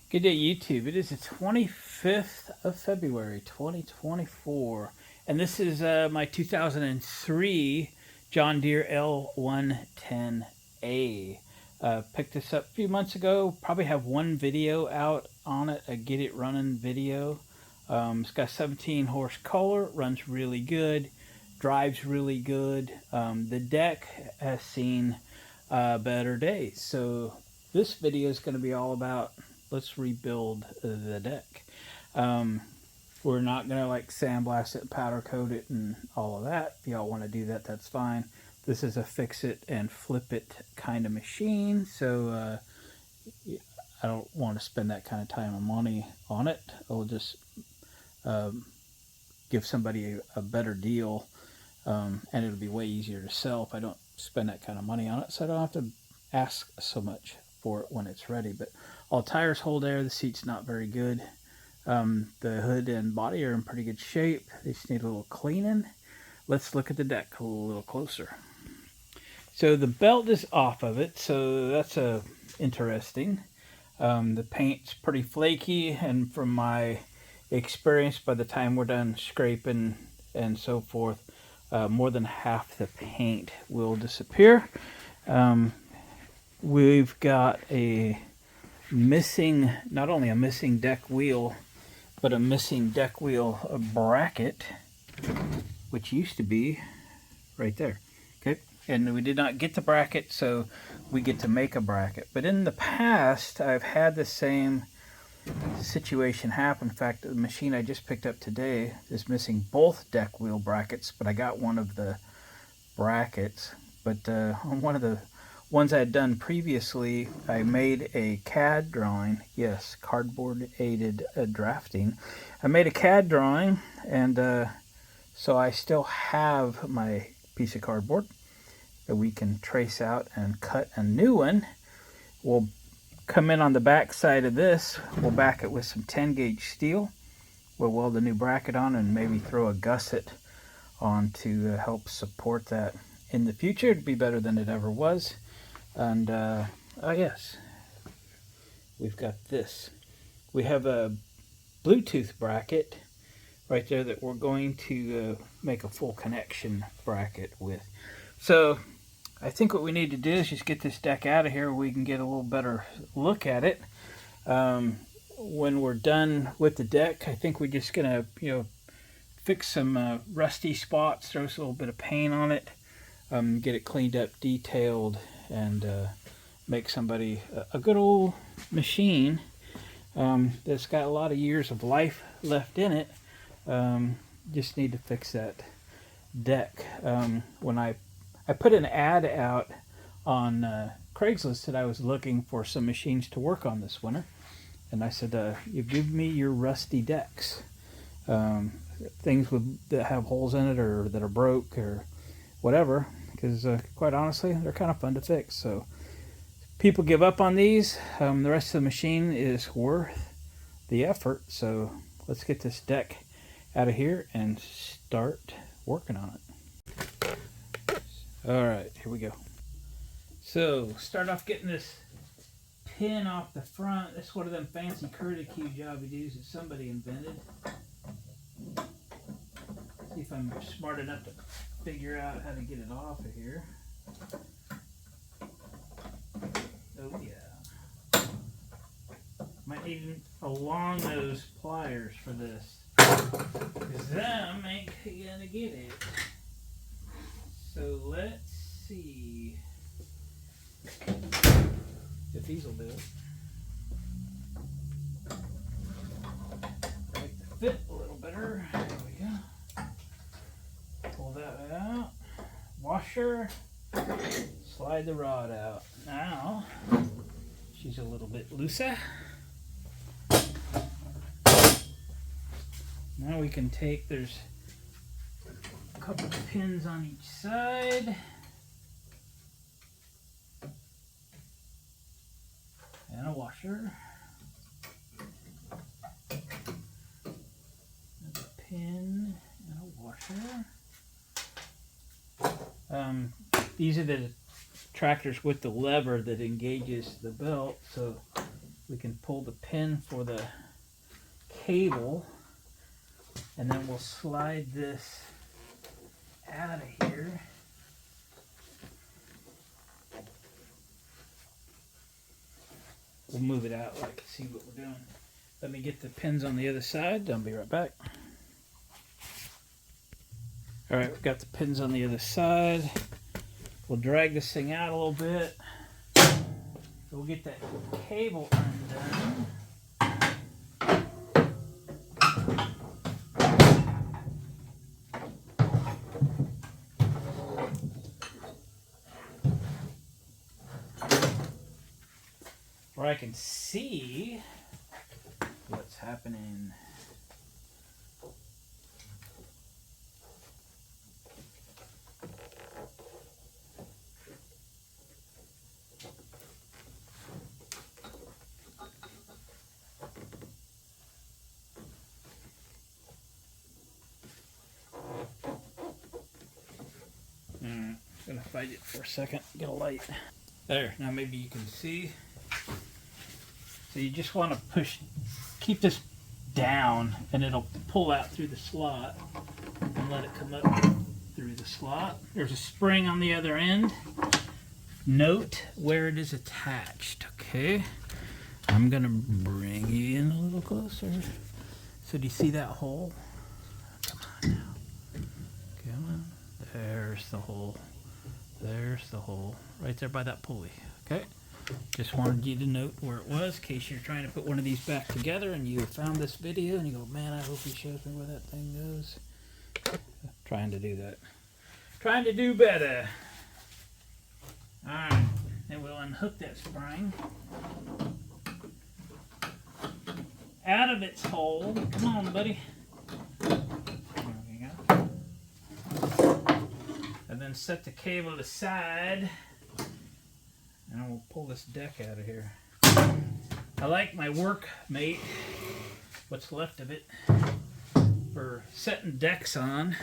Good day, YouTube. It is the 25th of February, 2024, and this is my 2003 John Deere L110A. Picked this up a few months ago. Probably have one video out on it, a get it running video. It's got 17 horsepower, runs really good, drives really good. The deck has seen better days, so this video is going to be all about let's rebuild the deck. We're not going to like sandblast it, powder coat it, and all of that. If y'all want to do that, that's fine. This is a fix it and flip it kind of machine, so I don't want to spend that kind of time and money on it. I'll just give somebody a better deal, and it'll be way easier to sell if I don't spend that kind of money on it, so I don't have to ask so much for it when it's ready. But all tires hold air. The seat's not very good. The hood and body are in pretty good shape. They just need a little cleaning. Let's look at the deck a little closer. So the belt is off of it, so that's interesting. The paint's pretty flaky, and from my experience, by the time we're done scraping and so forth, more than half the paint will disappear. We've got a missing, not only a missing deck wheel, but a missing deck wheel bracket, which used to be right there. Okay, and we did not get the bracket, so we get to make a bracket. But in the past, I've had the same situation happen. In fact, the machine I just picked up today is missing both deck wheel brackets, but I got one of the brackets. But on one of the ones I had done previously, I made a CAD drawing. Yes, cardboard aided drafting. I made a CAD drawing, and so I still have my piece of cardboard that we can trace out and cut a new one. We'll come in on the back side of this. We'll back it with some 10 gauge steel. We'll weld a new bracket on and maybe throw a gusset on to help support that in the future. It'd be better than it ever was. And oh yes, we've got this. We have a Bluetooth bracket right there that we're going to make a full connection bracket with. So I think what we need to do is just get this deck out of here. We can get a little better look at it. When we're done with the deck, I think we're just gonna, fix some rusty spots, throw a little bit of paint on it, get it cleaned up, detailed, and make somebody a good old machine that's got a lot of years of life left in it. Just need to fix that deck. When I put an ad out on Craigslist that I was looking for some machines to work on this winter, and I said, you give me your rusty decks, things that have holes in it or that are broke or whatever, because quite honestly, they're kind of fun to fix. So people give up on these. The rest of the machine is worth the effort. So let's get this deck out of here and start working on it. All right, here we go. So start off getting this pin off the front. That's one of them fancy curlicue jobby-doos that somebody invented. See if I'm smart enough to figure out how to get it off of here. Oh yeah. Might need a long nose pliers for this, because them ain't gonna get it. So let's see if these will do it. Make the fit a little better. There we go. Pull that out. Washer. Slide the rod out. Now, she's a little bit looser. Now we can take, there's a couple of pins on each side. And a washer. Another pin and a washer. These are the tractors with the lever that engages the belt, so we can pull the pin for the cable, and then we'll slide this out of here. We'll move it out so I can see what we're doing. Let me get the pins on the other side. I'll be right back. All right, we've got the pins on the other side. We'll drag this thing out a little bit. We'll get that cable undone. Where I can see what's happening. I'm gonna fight it for a second, get a light. There, now maybe you can see. So you just want to keep this down, and it'll pull out through the slot, and let it come up through the slot. There's a spring on the other end. Note where it is attached, okay? I'm gonna bring you in a little closer. So do you see that hole? Come on now. Come on. There's the hole. There's the hole. Right there by that pulley, okay? Just wanted you to note where it was in case you're trying to put one of these back together and you found this video and you go, man, I hope he shows me where that thing goes. Trying to do that. Trying to do better. Alright, then we'll unhook that spring out of its hole. Come on, buddy. There we go. And then set the cable aside. And we'll pull this deck out of here. I like my workmate, what's left of it, for setting decks on.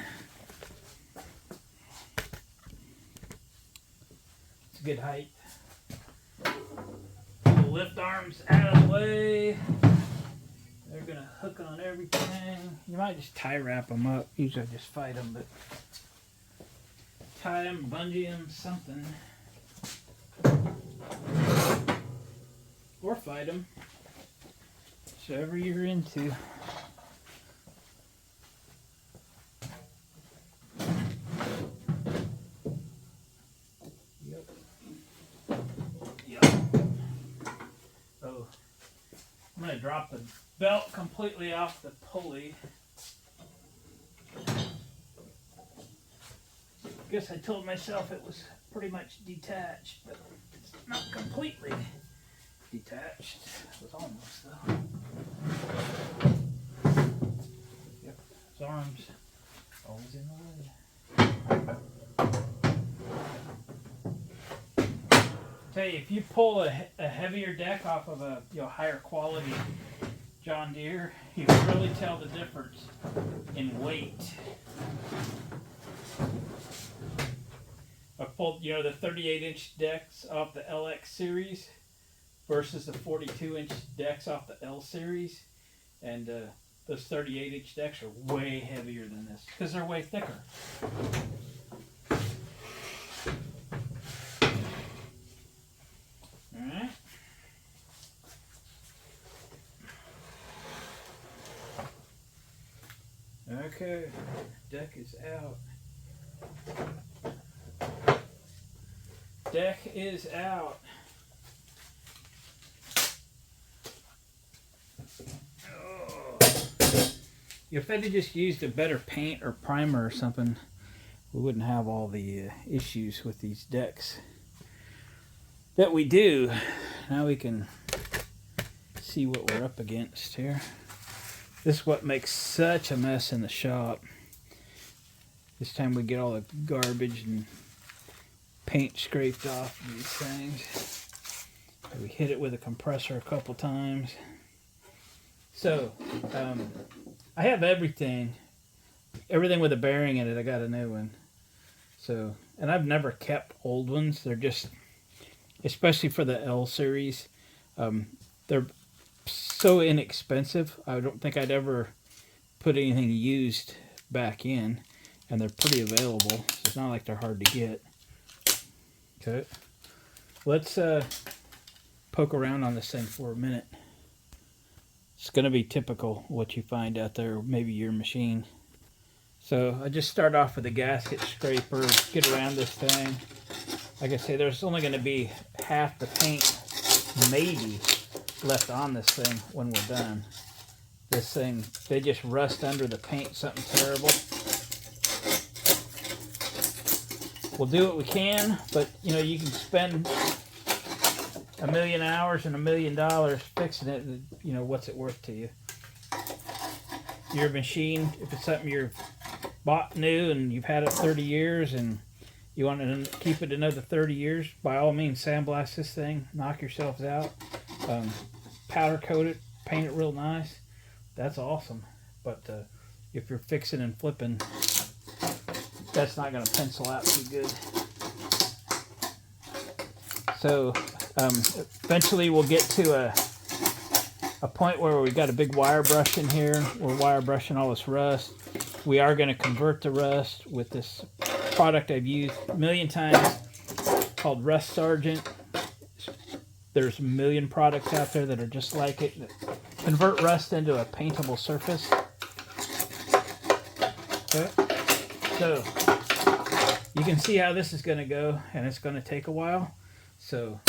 It's a good height. Pull the lift arms out of the way. They're going to hook on everything. You might just tie wrap them up. Usually I just fight them, but tie them, bungee them, something. Or fight them, whichever you're into. Yep. Yep. Oh, I'm going to drop the belt completely off the pulley. Guess I told myself it was pretty much detached, but it's not completely detached. It was almost though. Yep, his arms always in the way. Tell you, if you pull a heavier deck off of a higher quality John Deere, you can really tell the difference in weight. I pulled the 38-inch decks off the LX series versus the 42-inch decks off the L series, and those 38-inch decks are way heavier than this because they're way thicker. All right. Okay, deck is out. Deck is out. Oh. If I'd just used a better paint or primer or something, we wouldn't have all the issues with these decks that we do. Now we can see what we're up against here. This is what makes such a mess in the shop. This time we get all the garbage and paint scraped off these things. We hit it with a compressor a couple times. So, I have everything with a bearing in it. I got a new one. So, and I've never kept old ones. They're just, especially for the L series, They're so inexpensive. I don't think I'd ever put anything used back in, and they're pretty available. So it's not like they're hard to get. Okay, let's poke around on this thing for a minute. It's going to be typical what you find out there, maybe your machine. So I just start off with a gasket scraper, get around this thing. Like I say, there's only going to be half the paint, maybe, left on this thing when we're done. This thing, they just rust under the paint, something terrible. We'll do what we can, but you know, you can spend a million hours and $1 million fixing it, and you know, what's it worth to you? Your machine, if it's something you're bought new and you've had it 30 years and you want to keep it another 30 years, by all means sandblast this thing, knock yourselves out, powder coat it, paint it real nice. That's awesome. But if you're fixing and flipping, that's not going to pencil out too good. So eventually we'll get to a point where we've got a big wire brush in here. We're wire brushing all this rust. We are going to convert the rust with this product I've used a million times called Rust Sergeant. There's a million products out there that are just like it that convert rust into a paintable surface. Okay, so you can see how this is going to go, and it's going to take a while. So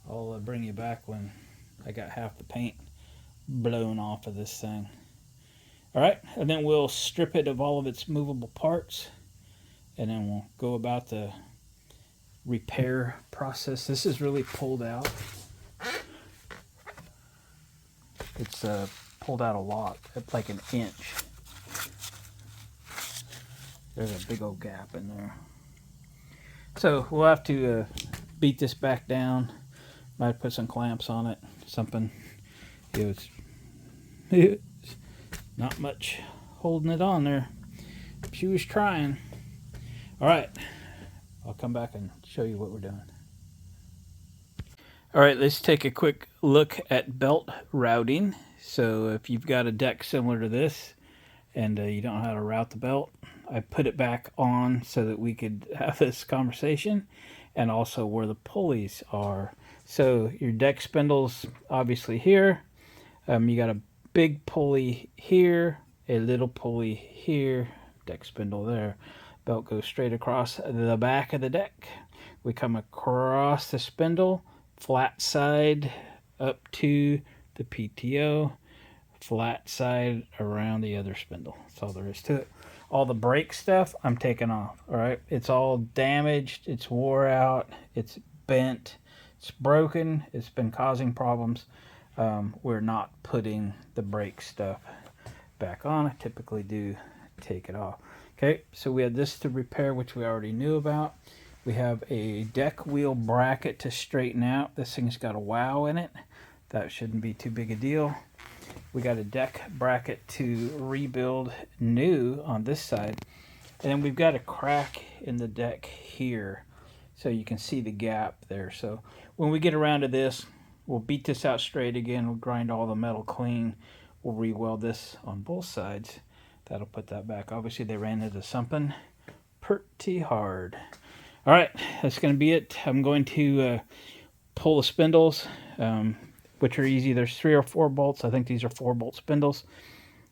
I'll bring you back when I got half the paint blown off of this thing. All right, and then we'll strip it of all of its movable parts, and then we'll go about the repair process. This is really pulled out. It's pulled out a lot, like an inch. There's a big old gap in there. So we'll have to beat this back down. Might put some clamps on it, something. You know, it's not much holding it on there. She was trying. All right, I'll come back and show you what we're doing. All right, let's take a quick look at belt routing. So if you've got a deck similar to this and you don't know how to route the belt, I put it back on so that we could have this conversation, and also where the pulleys are. So your deck spindle's obviously here. You got a big pulley here, a little pulley here, deck spindle there. Belt goes straight across the back of the deck. We come across the spindle, flat side up to the PTO, flat side around the other spindle. That's all there is to it. All the brake stuff I'm taking off. All right, it's all damaged, it's wore out, it's bent, it's broken, it's been causing problems. We're not putting the brake stuff back on. I typically do take it off. Okay, so we had this to repair, which we already knew about. We have a deck wheel bracket to straighten out. This thing's got a wow in it. That shouldn't be too big a deal. We got a deck bracket to rebuild new on this side. And then we've got a crack in the deck here. So you can see the gap there. So when we get around to this, we'll beat this out straight again. We'll grind all the metal clean. We'll re-weld this on both sides. That'll put that back. Obviously they ran into something pretty hard. All right, that's going to be it. I'm going to pull the spindles, which are easy. There's 3 or 4 bolts. I think these are 4-bolt spindles.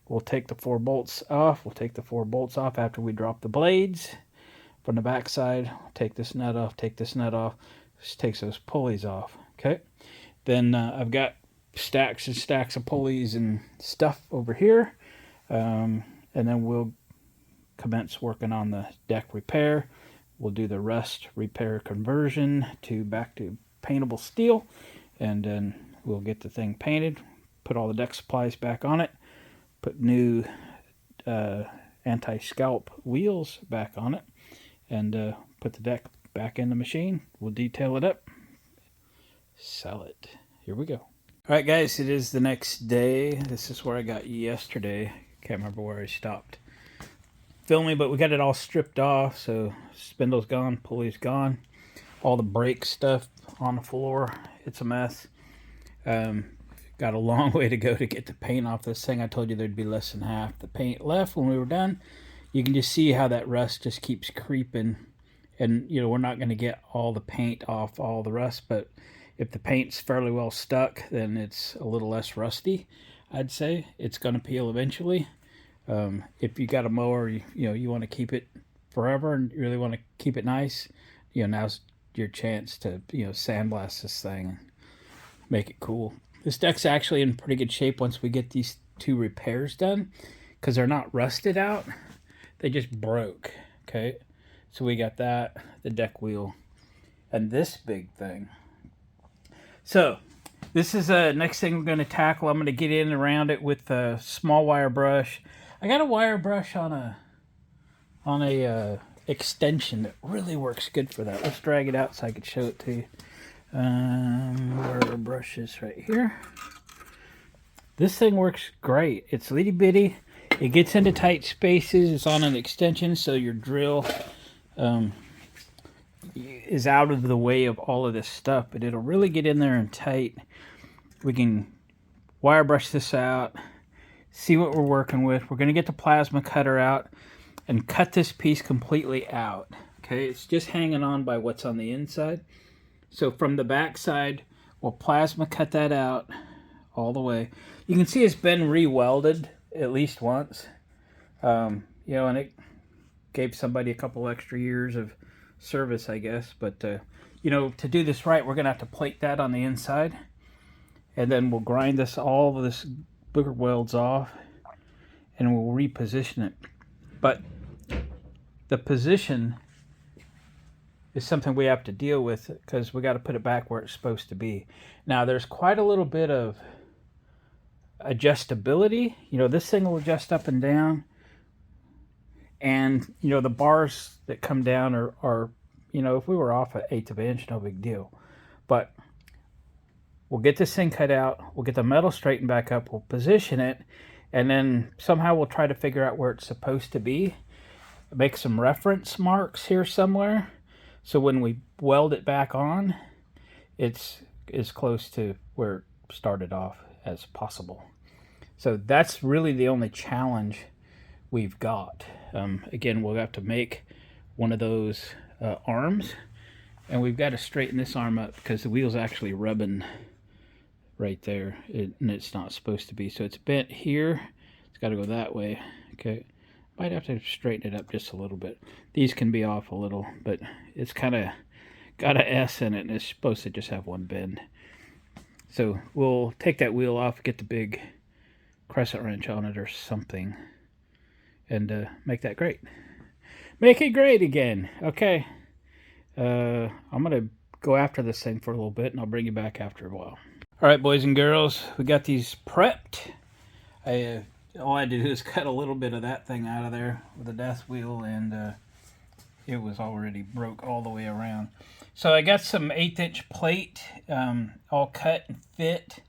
We'll take the 4 bolts off. We'll take the 4 bolts off after we drop the blades. From the back side, take this nut off, take this nut off. This takes those pulleys off, okay? Then I've got stacks and stacks of pulleys and stuff over here. And then we'll commence working on the deck repair. We'll do the rust repair conversion back to paintable steel, and then we'll get the thing painted, put all the deck supplies back on it, put new anti-scalp wheels back on it, and put the deck back in the machine. We'll detail it up, sell it. Here we go. All right, guys, it is the next day. This is where I got yesterday. Can't remember where I stopped filming, but we got it all stripped off. So spindle's gone, pulley's gone, all the brake stuff on the floor. It's a mess. Got a long way to go to get the paint off this thing. I told you there'd be less than half the paint left when we were done. You can just see how that rust just keeps creeping. And, you know, we're not going to get all the paint off all the rust, but if the paint's fairly well stuck, then it's a little less rusty, I'd say. It's going to peel eventually. If you got a mower, you know, you want to keep it forever and you really want to keep it nice, you know, now's your chance to, you know, sandblast this thing and make it cool. This deck's actually in pretty good shape once we get these 2 repairs done, because they're not rusted out, they just broke. Okay, so we got that, the deck wheel, and this big thing. So this is the next thing we're going to tackle. I'm going to get in and around it with a small wire brush. I got a wire brush on a extension that really works good for that. Let's drag it out so I can show it to you. Where are our brushes? Right here. This thing works great. It's itty bitty. It gets into tight spaces. It's on an extension, so your drill is out of the way of all of this stuff, but it'll really get in there and tight. We can wire brush this out, see what we're working with. We're going to get the plasma cutter out and cut this piece completely out. Okay, it's just hanging on by what's on the inside. So from the back side, we'll plasma cut that out all the way. You can see it's been re-welded at least once. You know, and it gave somebody a couple extra years of service, I guess. But, you know, to do this right, we're going to have to plate that on the inside. And then we'll grind this, all of this booger welds off, and we'll reposition it. But the position is something we have to deal with, because we got to put it back where it's supposed to be. Now, there's quite a little bit of adjustability. You know, this thing will adjust up and down. And, you know, the bars that come down are, you know, if we were off an 1/8 of an inch, no big deal. But we'll get this thing cut out. We'll get the metal straightened back up. We'll position it. And then somehow we'll try to figure out where it's supposed to be. Make some reference marks here somewhere, so when we weld it back on, it's as close to where it started off as possible. So that's really the only challenge we've got. Again, we'll have to make one of those arms, and we've got to straighten this arm up because the wheel's actually rubbing right there, and it's not supposed to be. So it's bent here. It's got to go that way. Okay. Might have to straighten it up just a little bit. These can be off a little, but it's kind of got an S in it, and it's supposed to just have one bend. So we'll take that wheel off, get the big crescent wrench on it or something, and make that great. Make it great again. Okay. I'm going to go after this thing for a little bit, and I'll bring you back after a while. All right, boys and girls, we got these prepped. All I had to do is cut a little bit of that thing out of there with a death wheel, and it was already broke all the way around. So I got some 1/8 inch plate, all cut and fit.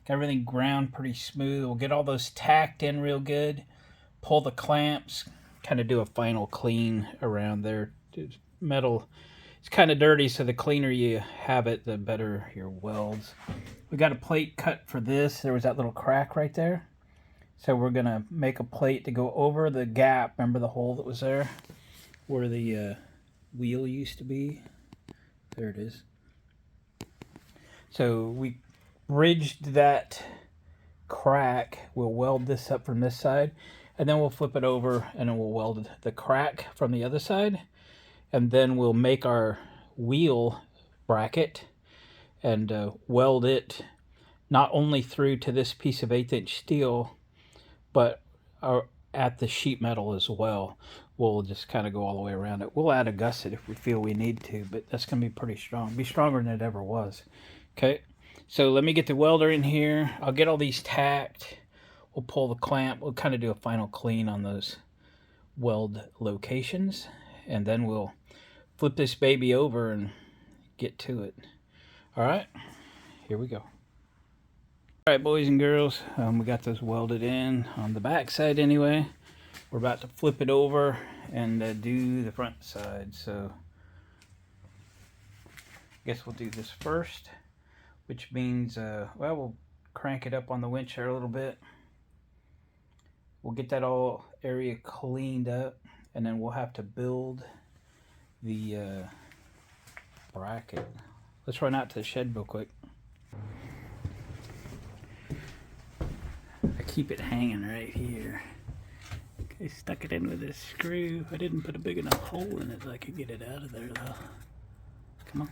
Got everything ground pretty smooth. We'll get all those tacked in real good. Pull the clamps, kind of do a final clean around there. Metal, it's kind of dirty, so the cleaner you have it, the better your welds. We got a plate cut for this. There was that little crack right there. So we're going to make a plate to go over the gap. Remember the hole that was there? Where the wheel used to be? There it is. So we bridged that crack. We'll weld this up from this side. And then we'll flip it over and then we'll weld the crack from the other side. And then we'll make our wheel bracket and weld it not only through to this piece of 1/8 inch steel, but at the sheet metal as well. We'll just kind of go all the way around it. We'll add a gusset if we feel we need to, but that's going to be pretty strong. Be stronger than it ever was. Okay, so let me get the welder in here. I'll get all these tacked. We'll pull the clamp. We'll kind of do a final clean on those weld locations, and then we'll flip this baby over and get to it. All right, here we go. All right, boys and girls, we got those welded in on the back side anyway. We're about to flip it over and do the front side. So I guess we'll do this first. which means, well, we'll crank it up on the winch here a little bit. We'll get that all area cleaned up, and then we'll have to build the bracket. Let's run out to the shed real quick. I keep it hanging right here. Okay, stuck it in with this screw. I didn't put a big enough hole in it that I could get it out of there though. Come on.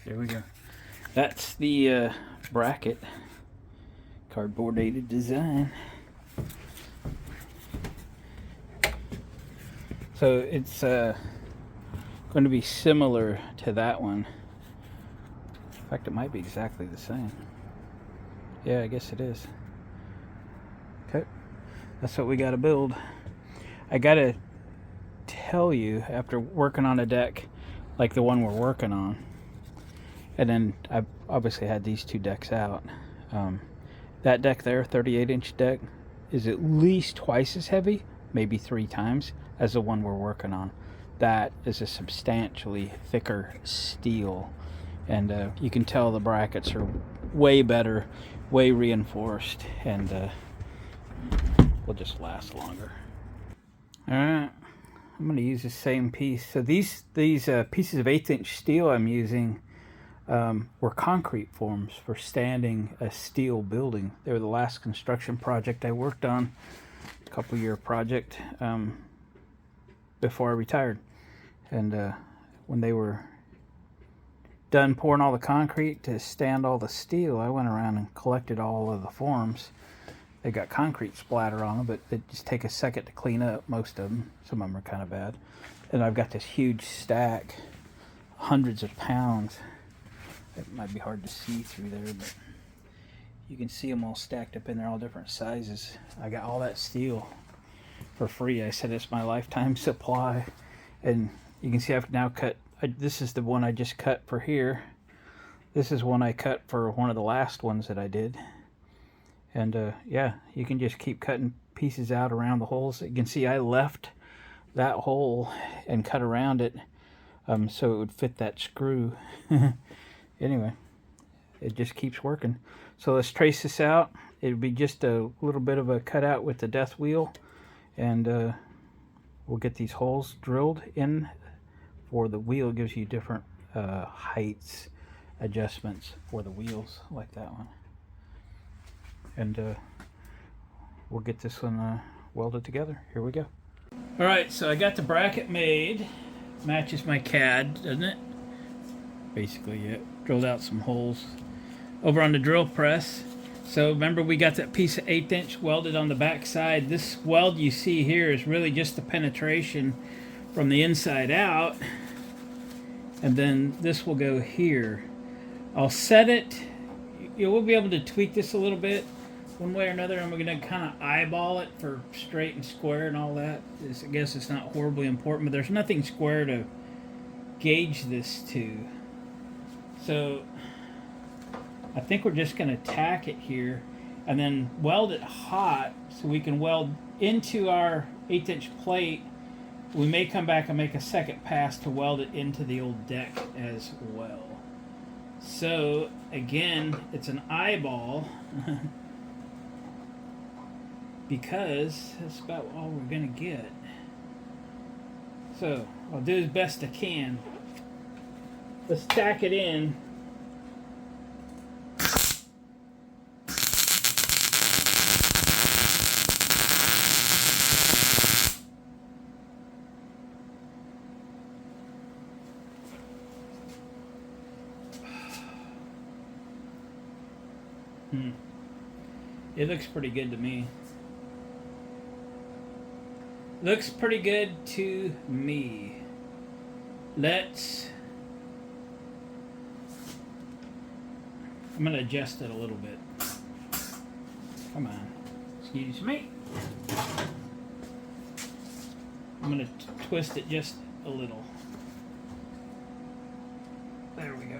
There we go. That's the bracket. Cardboard dated design. So it's going to be similar to that one. In fact, it might be exactly the same. Yeah, I guess it is. Okay, that's what we got to build. I got to tell you, after working on a deck like the one we're working on, and then I obviously had these two decks out. That deck there, 38-inch deck, is at least twice as heavy, maybe 3 times, as the one we're working on. That is a substantially thicker steel, and you can tell the brackets are way better, way reinforced, and will just last longer. Alright, I'm going to use the same piece. So these pieces of 1/8-inch steel I'm using were concrete forms for standing a steel building. They were the last construction project I worked on, a couple-year project before I retired. And when they were done pouring all the concrete to stand all the steel, I went around and collected all of the forms. They got concrete splatter on them, but they just take a second to clean up, most of them. Some of them are kind of bad. And I've got this huge stack, hundreds of pounds. It might be hard to see through there, but you can see them all stacked up in there, all different sizes. I got all that steel for free. I said it's my lifetime supply. And you can see I've now cut, this is the one I just cut for here. This is one I cut for one of the last ones that I did. And yeah, you can just keep cutting pieces out around the holes. You can see I left that hole and cut around it so it would fit that screw. Anyway, it just keeps working. So let's trace this out. It'll be just a little bit of a cutout with the death wheel, and we'll get these holes drilled in for the wheel. It gives you different heights adjustments for the wheels, like that one. And we'll get this one welded together. Here we go. All right, so I got the bracket made. Matches my CAD, doesn't it? Basically, yeah. Drilled out some holes over on the drill press. So remember, we got that piece of 1/8-inch welded on the back side. This weld you see here is really just the penetration from the inside out, and then this will go here. I'll set it. We'll be able to tweak this a little bit one way or another, and we're going to kind of eyeball it for straight and square and all that. I guess it's not horribly important, but there's nothing square to gauge this to. So I think we're just going to tack it here and then weld it hot so we can weld into our 1/8-inch plate. We may come back and make a second pass to weld it into the old deck as well. So again, it's an eyeball because that's about all we're going to get. So I'll do as best I can. Let's tack it in. It looks pretty good to me. Looks pretty good to me. I'm going to adjust it a little bit. Come on. Excuse me. I'm going to twist it just a little. There we go.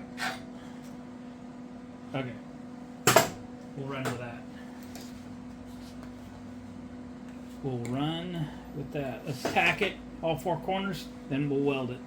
Okay. We'll run with that. We'll run with that. Let's tack it all 4 corners, then we'll weld it.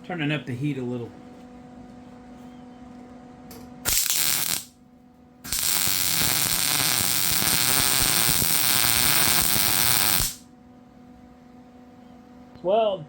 Turning up the heat a little. Weld.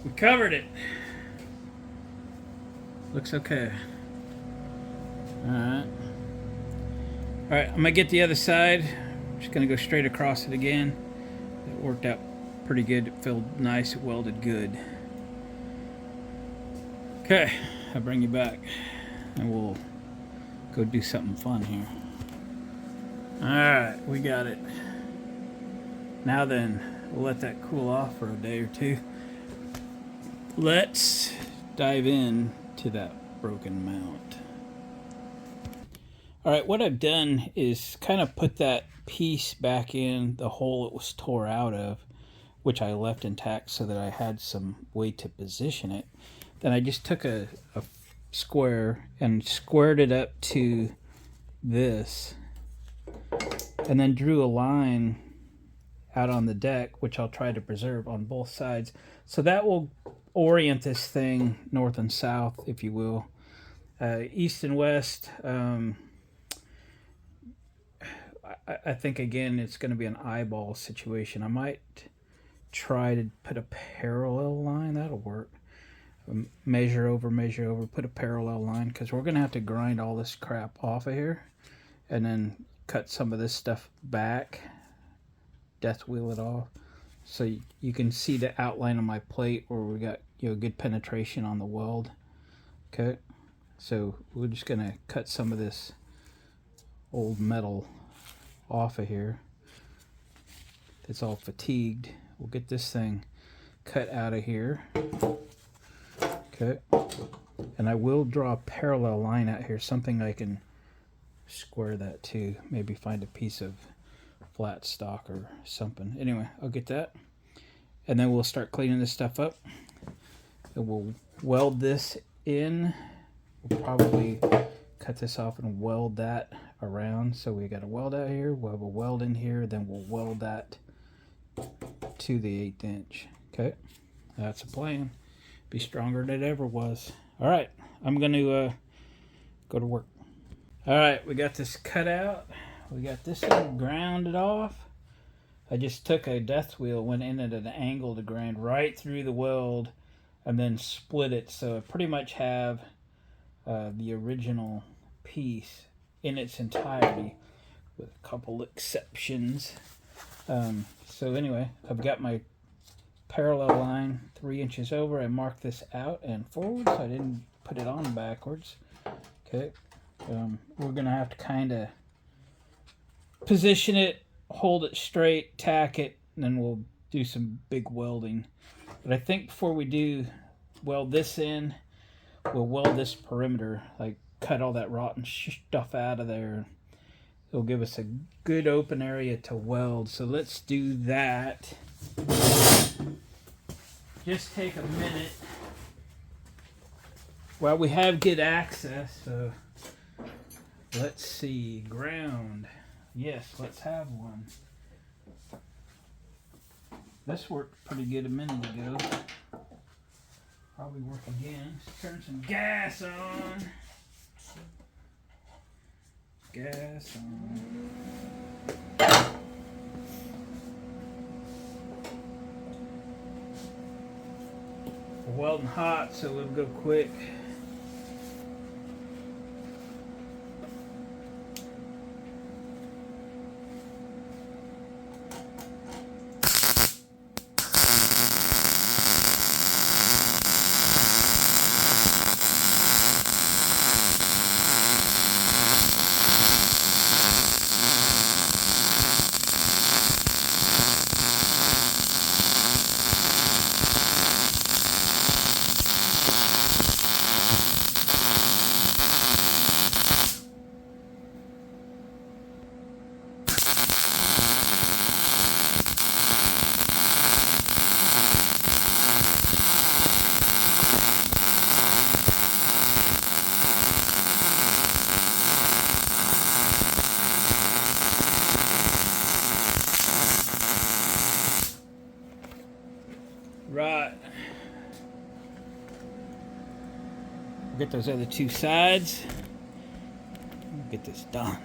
We covered it. Looks okay. Alright. Alright, I'm going to get the other side. I'm just going to go straight across it again. It worked out pretty good. It felt nice. It welded good. Okay, I'll bring you back. And we'll go do something fun here. Alright, we got it. Now then, we'll let that cool off for a day or two. Let's dive in to that broken mount. Alright, what I've done is kind of put that piece back in the hole it was tore out of, which I left intact so that I had some way to position it. Then I just took a square and squared it up to this, and then drew a line out on the deck, which I'll try to preserve on both sides. So that will orient this thing north and south, if you will. East and west, I think, again, it's going to be an eyeball situation. I might try to put a parallel line. That'll work. Measure over, put a parallel line, because we're going to have to grind all this crap off of here and then cut some of this stuff back, death wheel it off, so you can see the outline of my plate where we got, you know, good penetration on the weld. Okay, so we're just going to cut some of this old metal off of here. It's all fatigued. We'll get this thing cut out of here. Okay, and I will draw a parallel line out here, something I can square that to, maybe find a piece of flat stock or something. Anyway, I'll get that, and then we'll start cleaning this stuff up, and we'll weld this in. We'll probably cut this off and weld that around. So we got a weld out here, we'll have a weld in here, then we'll weld that to the 1/8 inch. Okay, that's a plan. Be stronger than it ever was. All right, I'm going to go to work. All right, we got this cut out. We got this thing grounded off. I just took a death wheel, went in at an angle to grind right through the weld, and then split it. So I pretty much have the original piece in its entirety, with a couple exceptions. So anyway, I've got my parallel line 3 inches over. I marked this out and forward, so I didn't put it on backwards. Okay, we're gonna have to kind of position it, hold it straight, tack it, and then we'll do some big welding. But I think before we do weld this in, we'll weld this perimeter, like cut all that rotten stuff out of there. It'll give us a good open area to weld. So let's do that. Just take a minute. Well, we have good access, so let's see. Ground. Yes, let's have one. This worked pretty good a minute ago. Probably work again. Let's turn some gas on. Gas on. We're welding hot, so we'll go quick. We'll get those other two sides. We'll get this done.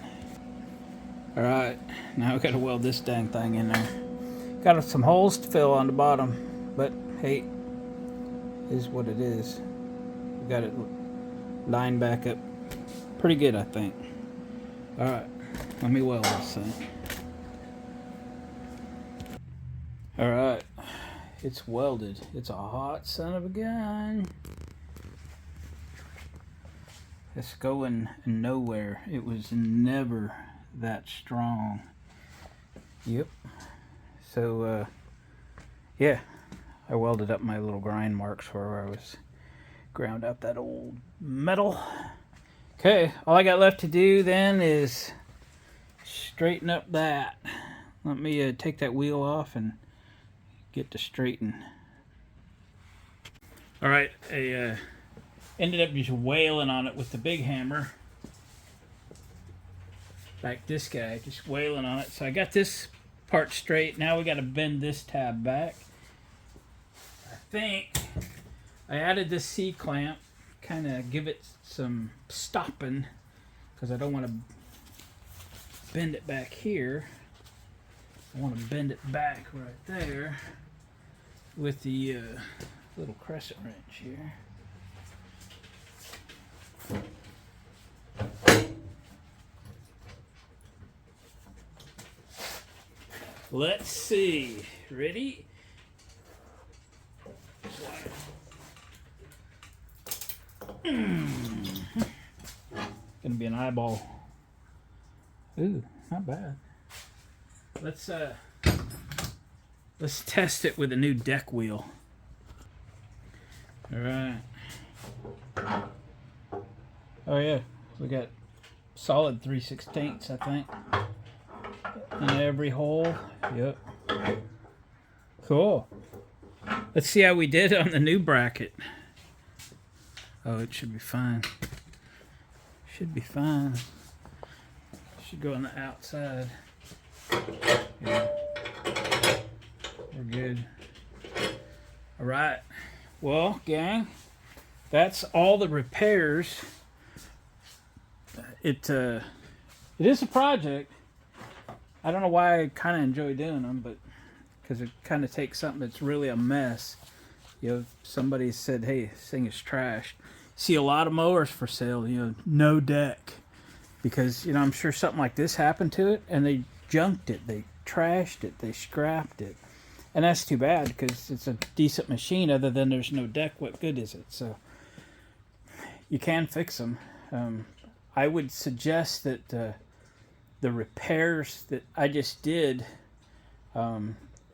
Alright, now we gotta weld this dang thing in there. Got some holes to fill on the bottom, but hey, is what it is. We got it lined back up pretty good, I think. Alright, let me weld this thing. Alright, it's welded. It's a hot son of a gun. It's going nowhere. It was never that strong. Yep. So, yeah, I welded up my little grind marks where I was ground up that old metal. Okay, all I got left to do then is straighten up that. Let me take that wheel off and get to straighten. All right, I ended up just wailing on it with the big hammer. Like this guy, just wailing on it. So I got this part straight. Now we got to bend this tab back. I think I added this C-clamp, kind of give it some stopping, because I don't want to bend it back here. I want to bend it back right there with the little crescent wrench here. Let's see. Ready? Gonna be an eyeball. Ooh, not bad. Let's test it with a new deck wheel. All right. Oh yeah, we got solid 3/16, I think, in every hole. Yep. Cool. Let's see how we did on the new bracket. Oh, it should be fine. Should be fine. Should go on the outside. Yeah. We're good. All right. Well, gang, that's all the repairs. It is a project. I don't know why I kind of enjoy doing them, but because it kind of takes something that's really a mess. You know, somebody said, "Hey, this thing is trash." See a lot of mowers for sale. You know, no deck, because you know I'm sure something like this happened to it, and they junked it, they trashed it, they scrapped it, and that's too bad because it's a decent machine. Other than there's no deck, what good is it? So you can fix them. I would suggest that the repairs that I just did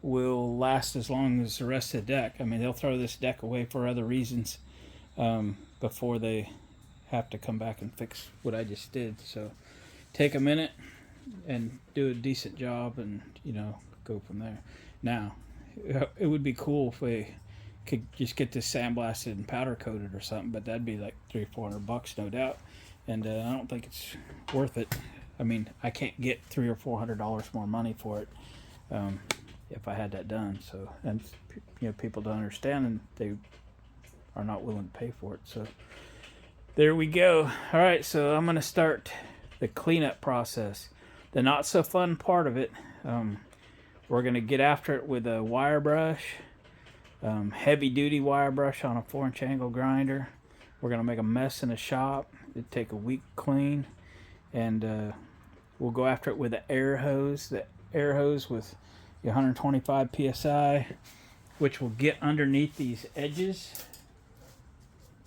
will last as long as the rest of the deck. I mean, they'll throw this deck away for other reasons before they have to come back and fix what I just did. So take a minute and do a decent job, and you know, go from there. Now, it would be cool if we could just get this sandblasted and powder coated or something, but that'd be like $300 or $400, no doubt. And I don't think it's worth it. I mean, I can't get $300 or $400 more money for it if I had that done. So, and you know, people don't understand, and they are not willing to pay for it. So, there we go. All right, so I'm gonna start the cleanup process. The not so fun part of it. We're gonna get after it with a wire brush, heavy duty wire brush on a 4-inch angle grinder. We're gonna make a mess in the shop. It'd take a week clean, and we'll go after it with an air hose. The air hose with 125 psi, which will get underneath these edges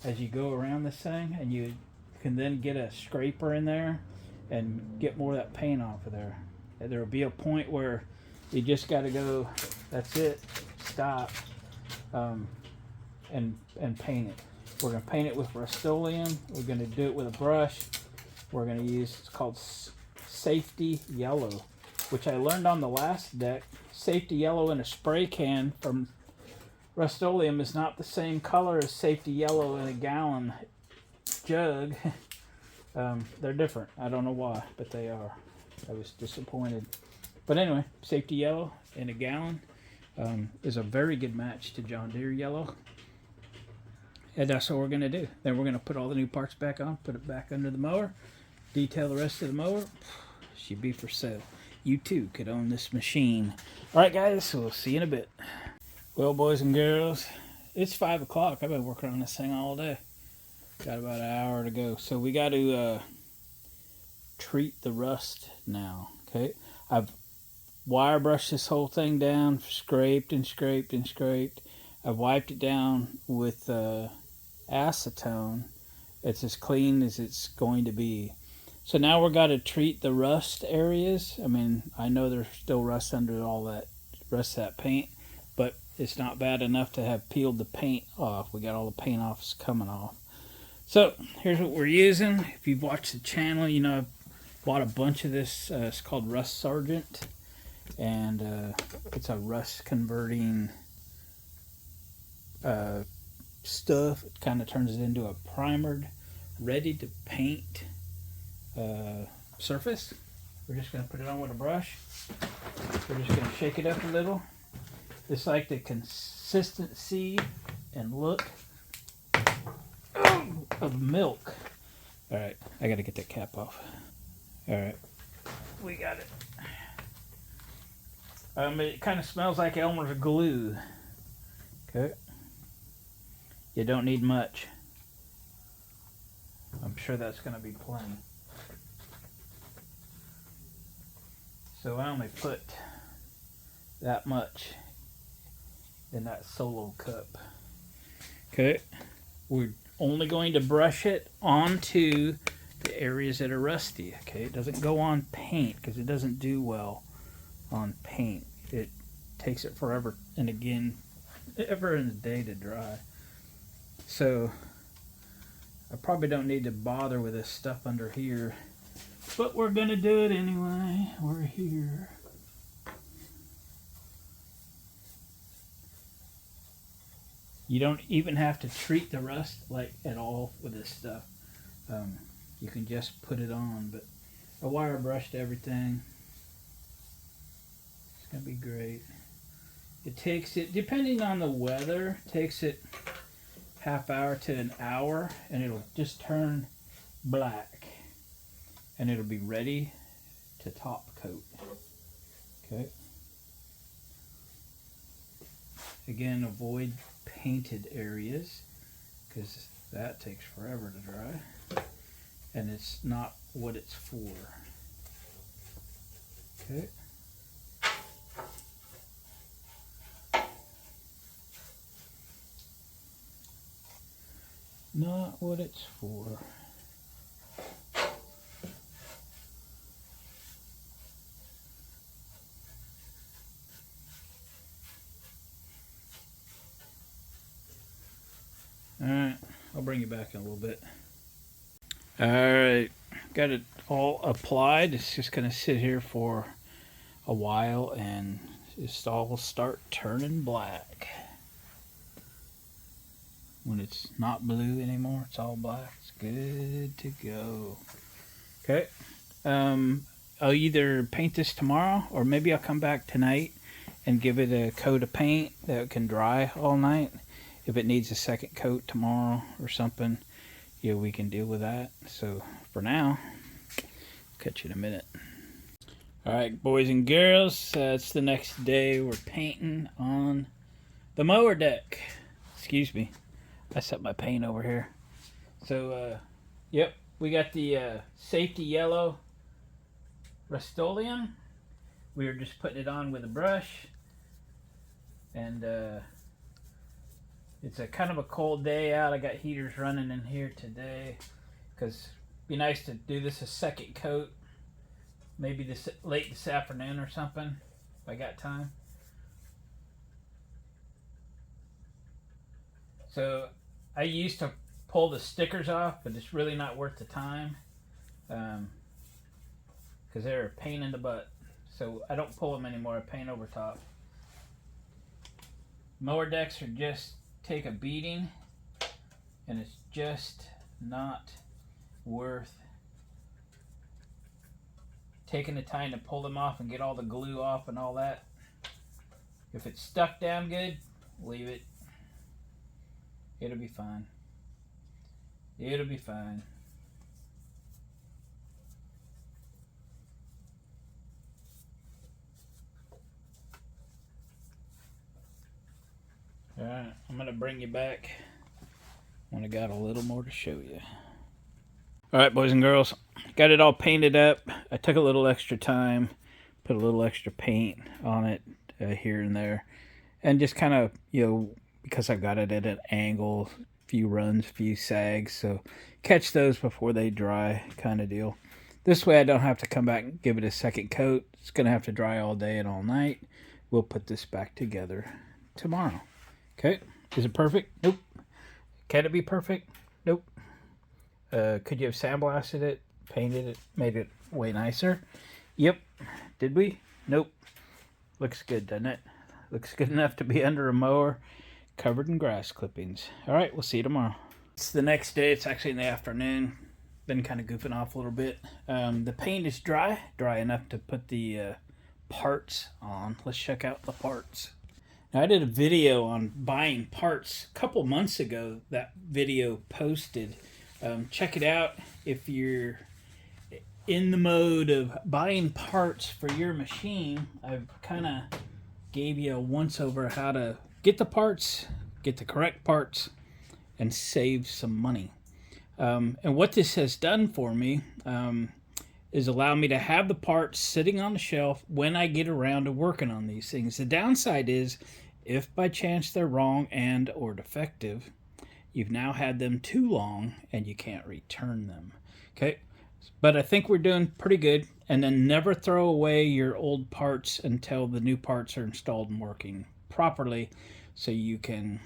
as you go around this thing, and you can then get a scraper in there and get more of that paint off of there. And there will be a point where you just got to go. That's it. Stop. And paint it. We're going to paint it with Rust-Oleum. We're going to do it with a brush. We're going to use, it's called Safety Yellow, which I learned on the last deck. Safety Yellow in a spray can from Rust-Oleum is not the same color as Safety Yellow in a gallon jug. They're different. I don't know why, but they are. I was disappointed. But anyway, Safety Yellow in a gallon is a very good match to John Deere Yellow. And that's what we're going to do. Then we're going to put all the new parts back on, put it back under the mower, detail the rest of the mower. Should be for sale. You too could own this machine. All right, guys, so we'll see you in a bit. Well, boys and girls, it's 5 o'clock. I've been working on this thing all day. Got about an hour to go. So we got to treat the rust now, okay? I've wire brushed this whole thing down, scraped and scraped and scraped. I've wiped it down with acetone. It's as clean as it's going to be. So now we're got to treat the rust areas. I mean, I know there's still rust under all that rest of that paint, but it's not bad enough to have peeled the paint off. We got all the paint offs coming off. So here's what we're using. If you've watched the channel, you know I've bought a bunch of this. It's called Rust Sergeant, and it's a rust converting stuff. It kind of turns it into a primered, ready to paint surface. We're just going to put it on with a brush. We're just going to shake it up a little. It's like the consistency and look of milk. All right, I got to get that cap off. All right, we got it. It kind of smells like Elmer's glue. Okay. You don't need much. I'm sure that's going to be plenty. So I only put that much in that solo cup. Okay. We're only going to brush it onto the areas that are rusty. Okay. It doesn't go on paint because it doesn't do well on paint. It takes it forever and again, ever in the day to dry. So I probably don't need to bother with this stuff under here, but we're gonna do it anyway. We're here. You don't even have to treat the rust like at all with this stuff. You can just put it on, but I wire brushed everything. It's gonna be great. It takes it, depending on the weather, takes it half hour to an hour, and it'll just turn black, and it'll be ready to top coat. Okay. Again, avoid painted areas because that takes forever to dry, and it's not what it's for. Okay. Not what it's for. Alright, I'll bring you back in a little bit. Alright, got it all applied. It's just going to sit here for a while and just all will start turning black. When it's not blue anymore, it's all black. It's good to go. Okay. I'll either paint this tomorrow or maybe I'll come back tonight and give it a coat of paint that can dry all night. If it needs a second coat tomorrow or something, yeah, we can deal with that. So for now, catch you in a minute. All right, boys and girls, it's the next day. We're painting on the mower deck. Excuse me. I set my paint over here. So, yep, we got the safety yellow Rust-Oleum. We were just putting it on with a brush. And it's a kind of a cold day out. I got heaters running in here today because it'd be nice to do this a second coat. Maybe this late this afternoon or something if I got time. So I used to pull the stickers off, but it's really not worth the time because they're a pain in the butt. So I don't pull them anymore. I paint over top. Mower decks are just take a beating, and it's just not worth taking the time to pull them off and get all the glue off and all that. If it's stuck down good, leave it. It'll be fine. It'll be fine. Alright, I'm going to bring you back when I got a little more to show you. Alright, boys and girls, got it all painted up. I took a little extra time, put a little extra paint on it here and there. And just kind of, because I got it at an angle, few runs, few sags, so catch those before they dry kind of deal. This way I don't have to come back and give it a second coat. It's going to have to dry all day and all night. We'll put this back together tomorrow. Okay, is it perfect? Nope. Can it be perfect? Nope. Could you have sandblasted it, painted it, made it way nicer? Yep. Did we? Nope. Looks good, doesn't it? Looks good enough to be under a mower covered in grass clippings. All right, we'll see you tomorrow. It's the next day. It's actually in the afternoon. Been kind of goofing off a little bit. The paint is dry enough to put the parts on. Let's check out the parts. Now, I did a video on buying parts a couple months ago. That video posted. Check it out if you're in the mode of buying parts for your machine. I've kind of gave you a once over how to get the parts, get the correct parts, and save some money. And what this has done for me is allow me to have the parts sitting on the shelf when I get around to working on these things. The downside is if by chance they're wrong and or defective, you've now had them too long and you can't return them. Okay, but I think we're doing pretty good. And then never throw away your old parts until the new parts are installed and working properly so you can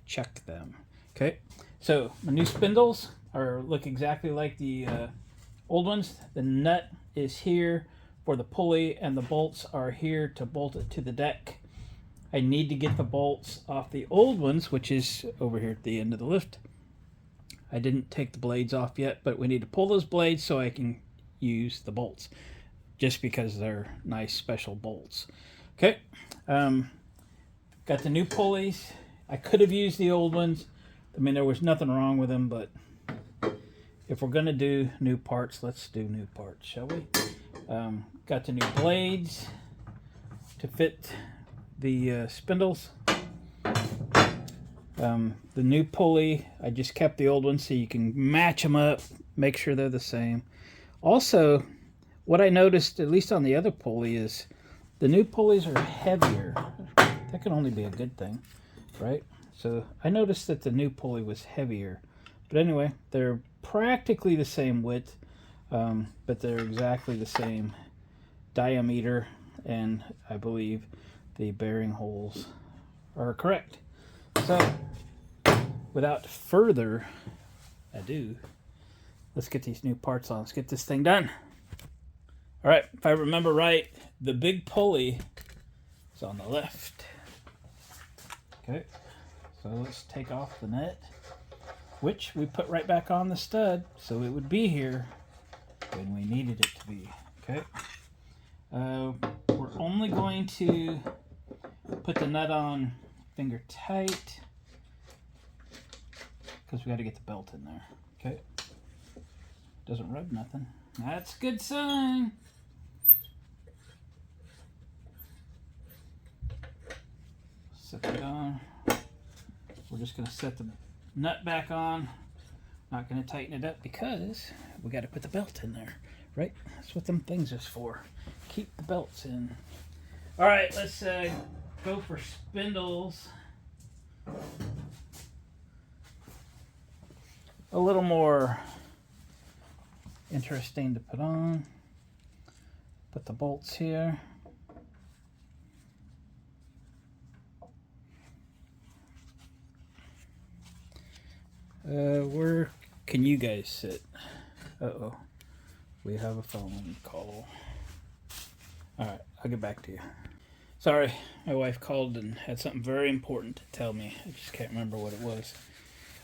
check them. Okay, so my new spindles look exactly like the old ones. The nut is here for the pulley and the bolts are here to bolt it to the deck. I need to get the bolts off the old ones, which is over here at the end of the lift. I didn't take the blades off yet, but we need to pull those blades so I can use the bolts, just because they're nice special bolts. Okay, got the new pulleys. I could have used the old ones. I mean, there was nothing wrong with them, but if we're gonna do new parts, let's do new parts, shall we? Got the new blades to fit the spindles. The new pulley, I just kept the old one so you can match them up, make sure they're the same. Also, what I noticed, at least on the other pulley, is the new pulleys are heavier. That can only be a good thing, right? So I noticed that the new pulley was heavier. But anyway, they're practically the same width, but they're exactly the same diameter, and I believe the bearing holes are correct. So, without further ado, let's get these new parts on. Let's get this thing done. All right, if I remember right, the big pulley is on the left. Okay, so let's take off the nut, which we put right back on the stud, so it would be here when we needed it to be. Okay, we're only going to put the nut on finger tight because we got to get the belt in there. Okay, doesn't rub nothing. That's a good sign. Set that on. We're just going to set the nut back on. Not going to tighten it up because we got to put the belt in there, right? That's what them things is for. Keep the belts in. All right, let's go for spindles. A little more interesting to put on. Put the bolts here. Where can you guys sit? Uh-oh. We have a phone call. Alright, I'll get back to you. Sorry, my wife called and had something very important to tell me. I just can't remember what it was.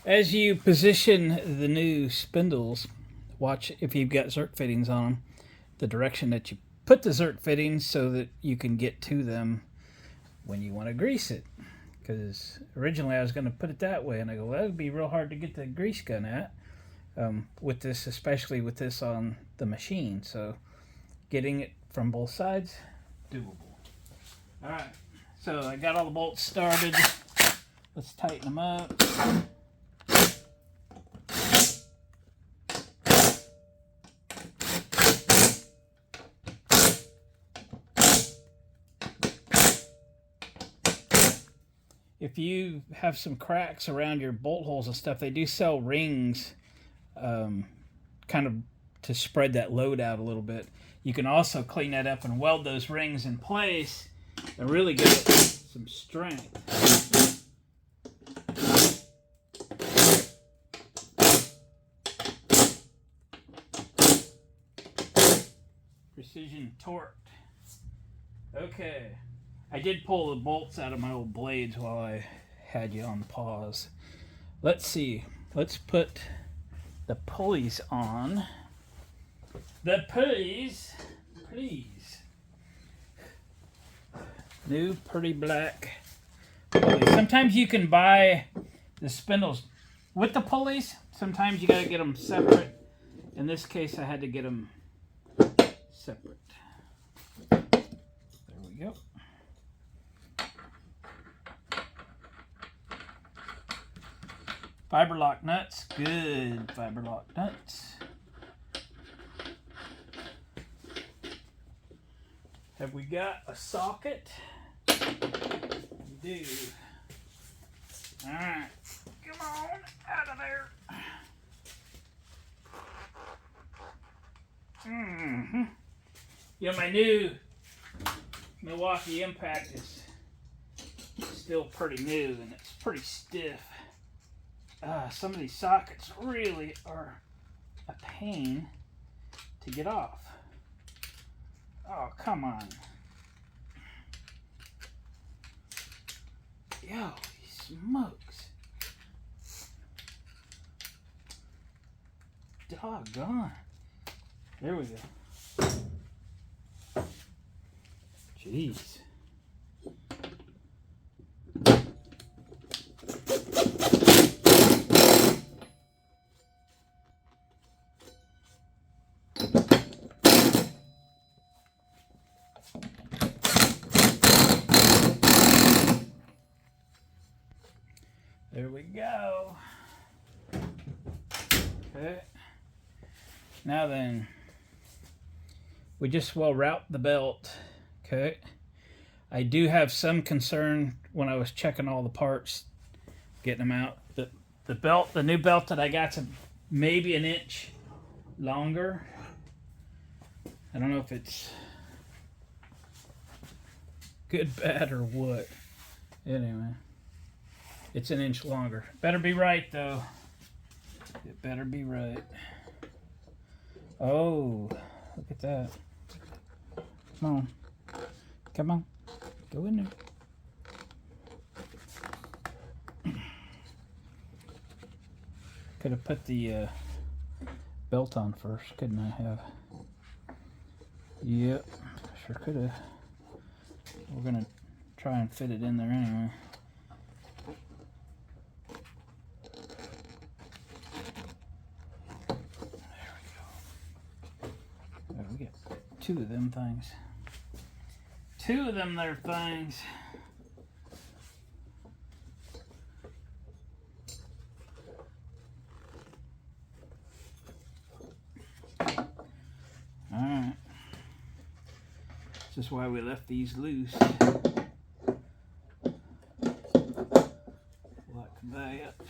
As you position the new spindles, watch if you've got zerk fittings on them, the direction that you put the zerk fittings so that you can get to them when you want to grease it. Because originally I was going to put it that way, and I go, well, that would be real hard to get the grease gun at. with this, especially with this on the machine. So getting it from both sides, doable. All right, so I got all the bolts started. Let's tighten them up. If you have some cracks around your bolt holes and stuff, they do sell rings kind of to spread that load out a little bit. You can also clean that up and weld those rings in place and really give it some strength. Precision torqued. Okay. I did pull the bolts out of my old blades while I had you on pause. Let's see. Let's put the pulleys on. The pulleys, please. New pretty black pulleys. Sometimes you can buy the spindles with the pulleys. Sometimes you gotta get them separate. In this case, I had to get them separate. There we go. Fiber lock nuts, good fiber lock nuts. Have we got a socket? We do. All right, come on, out of there. You know, my new Milwaukee Impact is still pretty new and it's pretty stiff. Some of these sockets really are a pain to get off. Oh, come on. Yo, smokes. Doggone. There we go. Jeez. There we go. Okay. Now then, we just will route the belt. Okay. I do have some concern when I was checking all the parts, getting them out. The belt, the new belt that I got's maybe an inch longer. I don't know if it's good, bad, or what. Anyway. It's an inch longer. Better be right, though. It better be right. Oh, look at that. Come on. Come on. Go in there. Could have put the belt on first, couldn't I have? Yep, sure could have. We're going to try and fit it in there anyway. Two of them things. Two of them there things. Alright. This is why we left these loose. Lock that up.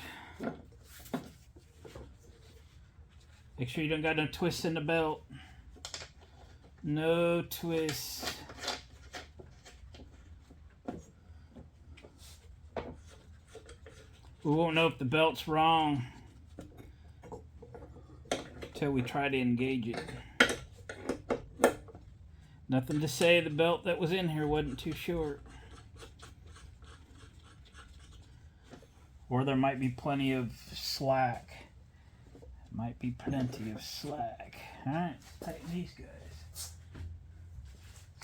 Make sure you don't got no twists in the belt. No twists. We won't know if the belt's wrong until we try to engage it. Nothing to say the belt that was in here wasn't too short. Or there might be plenty of slack. Might be plenty of slack. Alright, let's tighten these guys.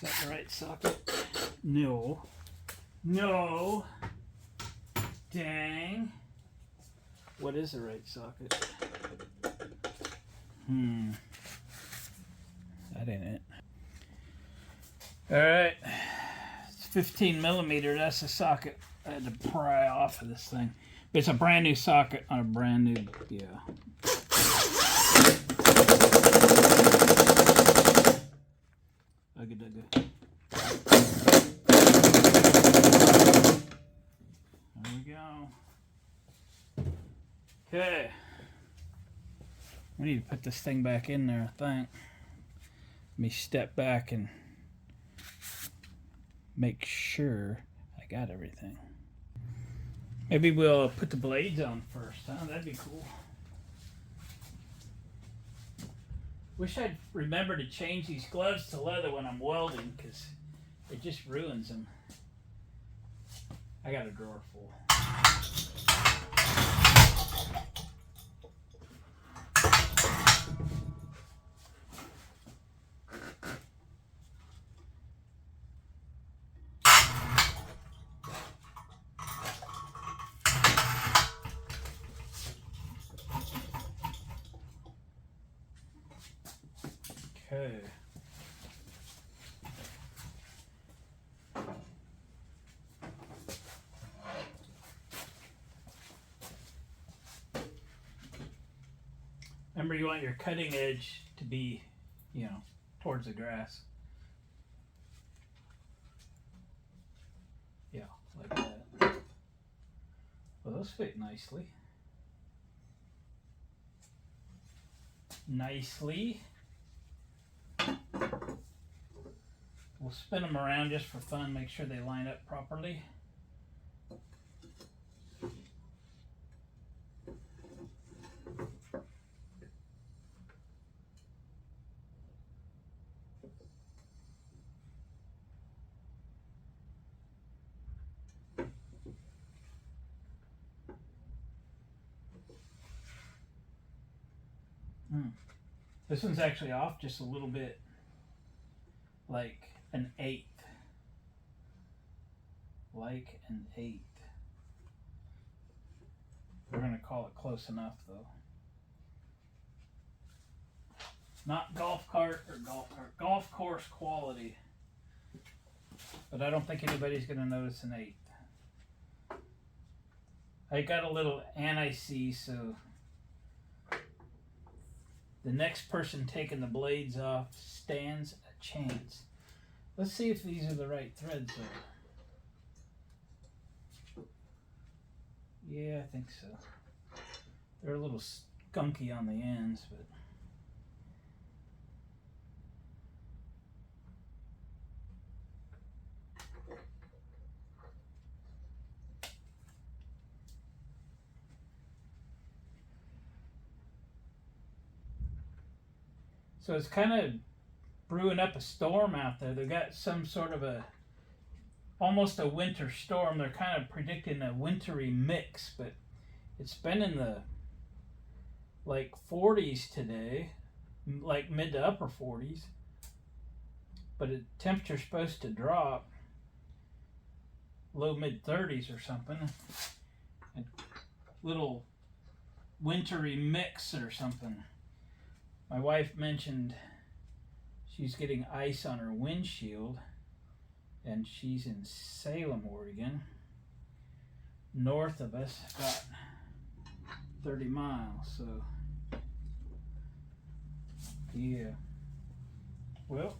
Is that the right socket? No. No. Dang. What is the right socket? That ain't it. Alright. It's 15 millimeter. That's the socket I had to pry off of this thing. It's a brand new socket on a brand new, yeah. There we go. Okay. We need to put this thing back in there, I think. Let me step back and make sure I got everything. Maybe we'll put the blades on first, huh? That'd be cool. Wish I'd remember to change these gloves to leather when I'm welding, because it just ruins them. I got a drawer full. Okay. Remember, you want your cutting edge to be, you know, towards the grass. Yeah, like that. Well, those fit nicely. We'll spin them around just for fun, make sure they line up properly. This one's actually off just a little bit, like an eighth. Like an eighth. We're going to call it close enough, though. Not golf course quality. But I don't think anybody's going to notice an eighth. I got a little anti-seize, so the next person taking the blades off stands a chance. Let's see if these are the right threads, though. Yeah, I think so. They're a little skunky on the ends, but so it's kind of brewing up a storm out there. They got some sort of almost a winter storm. They're kind of predicting a wintry mix, but it's been in the like 40s today, like mid to upper 40s. But the temperature's supposed to drop low mid 30s or something. A little wintry mix or something. My wife mentioned she's getting ice on her windshield, and she's in Salem, Oregon, north of us, about 30 miles, so yeah. Well,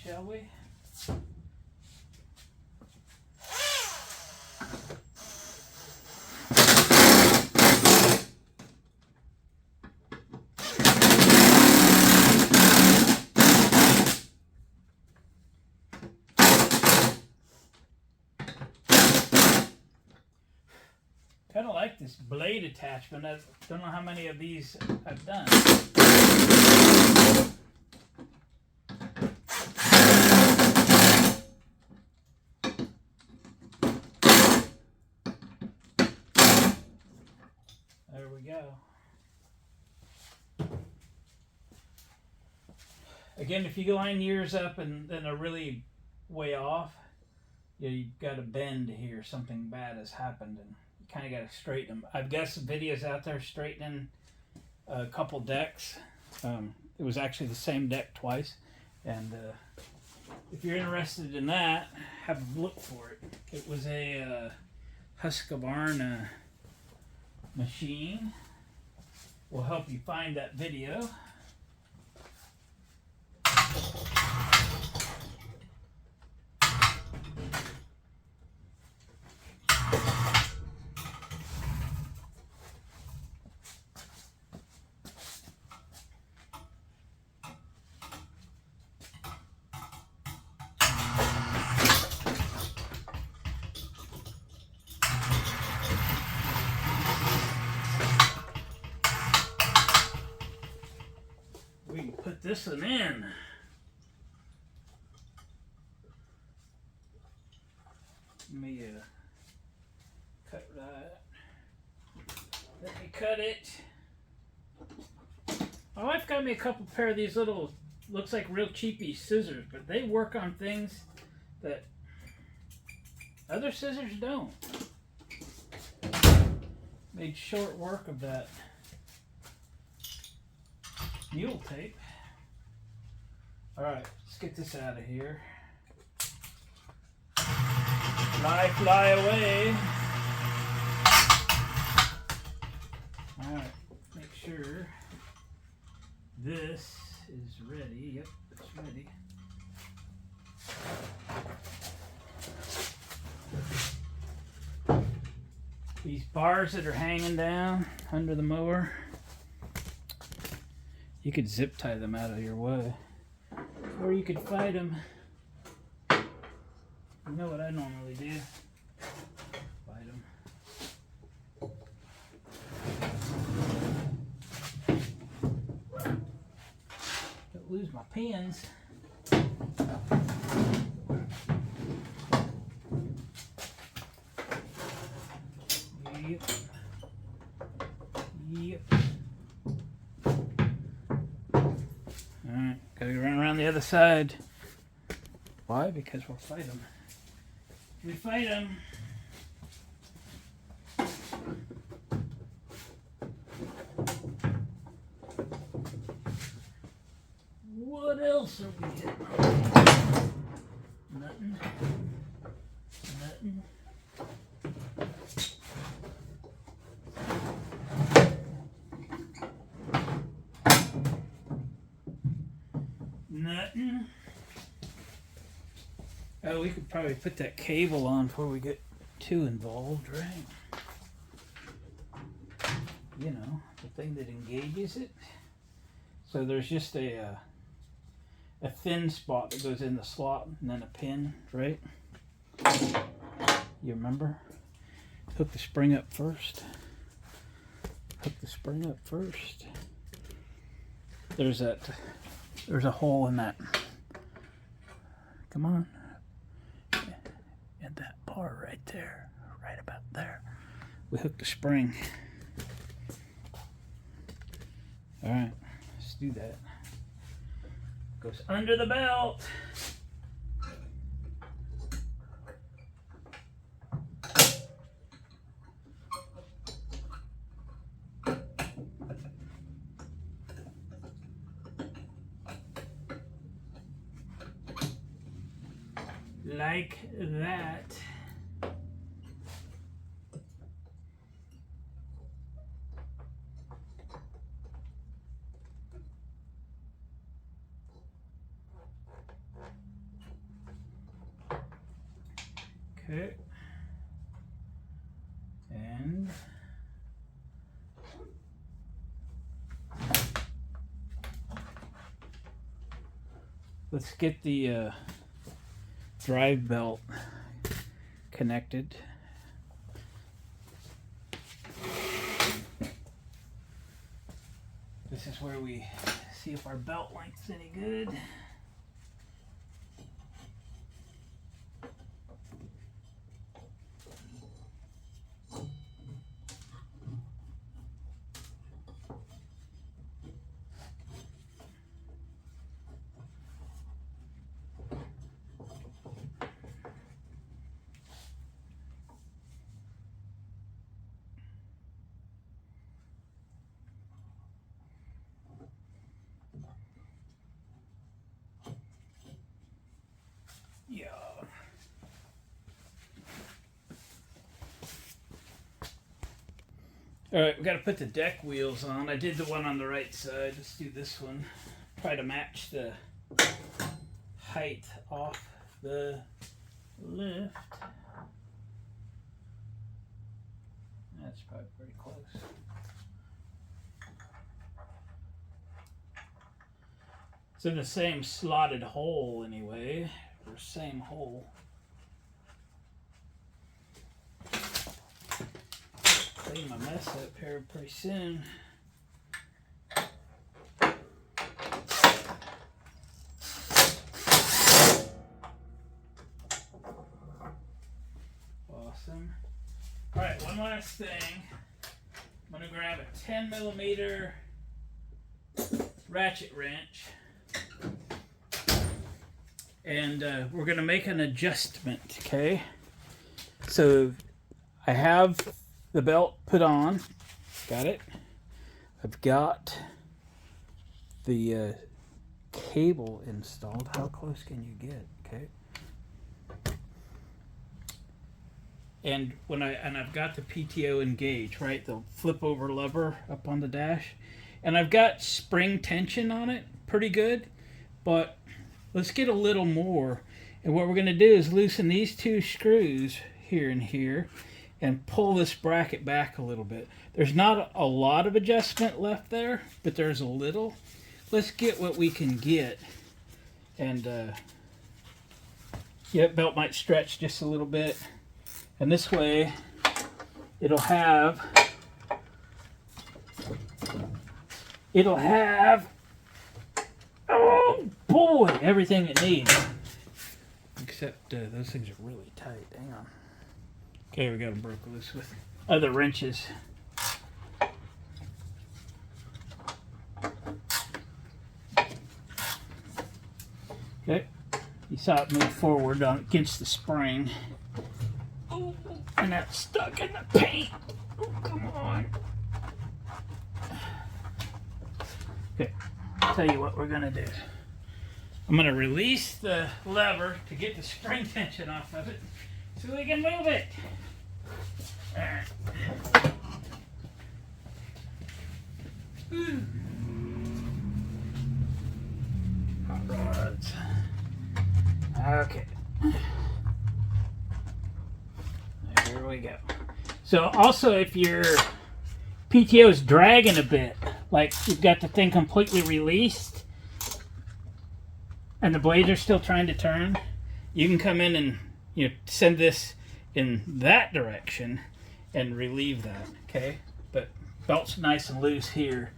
shall we? Kind of like this blade attachment. I don't know how many of these I've done. There we go. Again, if you line yours up and then are really way off, you've got to bend here. Something bad has happened, and you kind of got to straighten them. I've got some videos out there straightening a couple decks. It was actually the same deck twice, and if you're interested in that, have a look for it. It was a Husqvarna machine. We'll help you find that video. We can put this one in. Let me cut that. Let me cut it. My wife got me a couple pair of these little, looks like real cheapy scissors, but they work on things that other scissors don't. Made short work of that mule tape. Alright, let's get this out of here. Fly away. Alright, make sure this is ready. Yep, it's ready. These bars that are hanging down under the mower, you could zip tie them out of your way, or you could fight them. You know what I normally do? Fight them. Don't lose my pins. Yep. Yep. Alright, gotta run around the other side. Why? Because we'll fight them. We fight them. What else are we hitting? Nothing. Nothing. Nothing. Oh, we could probably put that cable on before we get too involved, right? You know, the thing that engages it. So there's just a thin spot that goes in the slot and then a pin, right? You remember? Hook the spring up first. Hook the spring up first. There's a hole in that. Come on. And that bar right there, right about there. We hook the spring. All right, let's do that. Goes under the belt. Like that. Okay. And let's get the drive belt connected. This is where we see if our belt length's any good. Alright, we got to put the deck wheels on. I did the one on the right side. Let's do this one. Try to match the height off the lift. That's probably pretty close. It's in the same slotted hole anyway, or same hole. Clean my mess up here pretty soon. Awesome. Alright, one last thing. I'm going to grab a 10mm ratchet wrench. And we're going to make an adjustment, okay? So I have the belt put on. Got it. I've got the cable installed. How close can you get? Okay. And I've got the PTO engaged, right? The flip over lever up on the dash. And I've got spring tension on it, pretty good. But let's get a little more. And what we're going to do is loosen these two screws here and here and pull this bracket back a little bit. There's not a lot of adjustment left there, but there's a little. Let's get what we can get. And yeah, belt might stretch just a little bit. And this way, it'll have oh boy, everything it needs. Except those things are really tight. Hang on. Okay, we got them broke loose with other wrenches. Okay, you saw it move forward against the spring. Oh, and that's stuck in the paint. Oh, come on. Okay, I'll tell you what we're gonna do. I'm gonna release the lever to get the spring tension off of it so we can move it. All right. Hot rods. Okay. There we go. So also, if your PTO is dragging a bit, like you've got the thing completely released and the blades are still trying to turn, you can come in and send this in that direction and relieve that, okay? But belt's nice and loose here.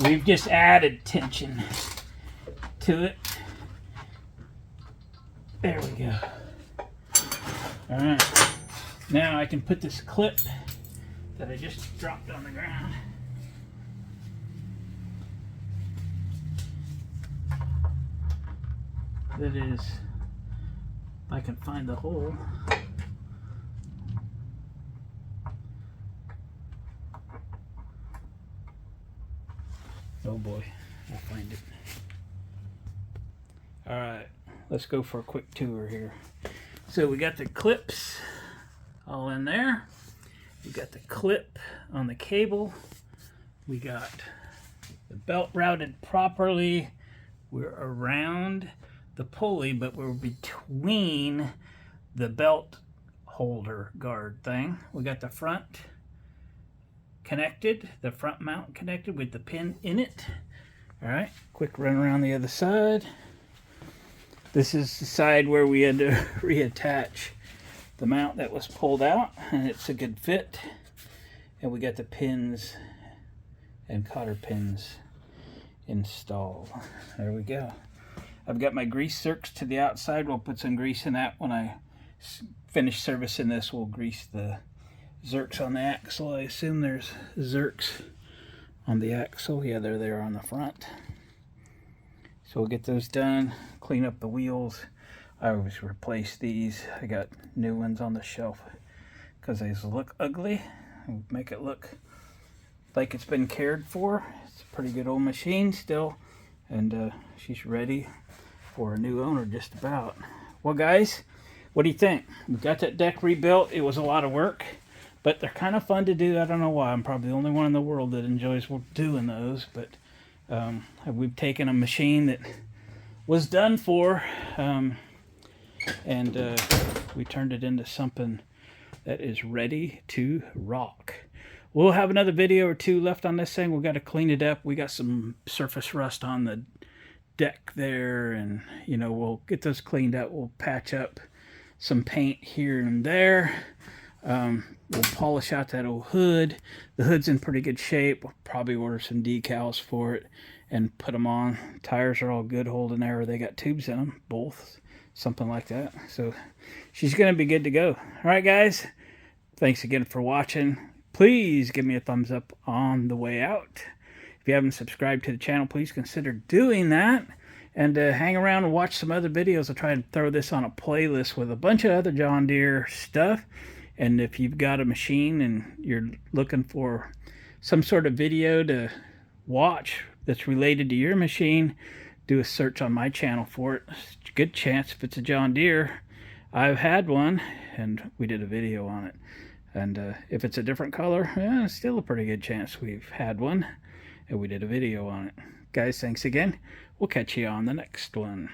We've just added tension to it. There we go. All right. Now I can put this clip that I just dropped on the ground. That is, if I can find the hole. Oh boy, I'll find it. All right, let's go for a quick tour here. So we got the clips all in there. We got the clip on the cable. We got the belt routed properly. We're around the pulley, but we're between the belt holder guard thing. We got the front connected, the front mount connected with the pin in it. All right, quick run around the other side. This is the side where we had to reattach the mount that was pulled out, and it's a good fit. And we got the pins and cotter pins installed. There we go. I've got my grease zerks to the outside. We'll put some grease in that when I finish servicing this. We'll grease the zerks on the axle. I assume there's zerks on the axle. Yeah, they're there on the front. So we'll get those done, clean up the wheels. I always replace these. I got new ones on the shelf because they look ugly. Make it look like it's been cared for. It's a pretty good old machine still, and she's ready for a new owner just about. Well guys, What do you think? We got that deck rebuilt. It was a lot of work, but they're kind of fun to do. I don't know why. I'm probably the only one in the world that enjoys doing those. But we've taken a machine that was done for, and we turned it into something that is ready to rock. We'll have another video or two left on this thing. We've got to clean it up. We got some surface rust on the deck there, and you know, we'll get those cleaned up. We'll patch up some paint here and there. We'll polish out that old hood. The hood's in pretty good shape. We'll probably order some decals for it and put them on. Tires are all good holding there. They got tubes in them, both, something like that. So she's gonna be good to go. All right, guys, thanks again for watching. Please give me a thumbs up on the way out. If you haven't subscribed to the channel, please consider doing that. And hang around and watch some other videos. I'll try to throw this on a playlist with a bunch of other John Deere stuff. And if you've got a machine and you're looking for some sort of video to watch that's related to your machine, do a search on my channel for it. Good chance if it's a John Deere, I've had one and we did a video on it. And if it's a different color, yeah, still a pretty good chance we've had one and we did a video on it. Guys, thanks again. We'll catch you on the next one.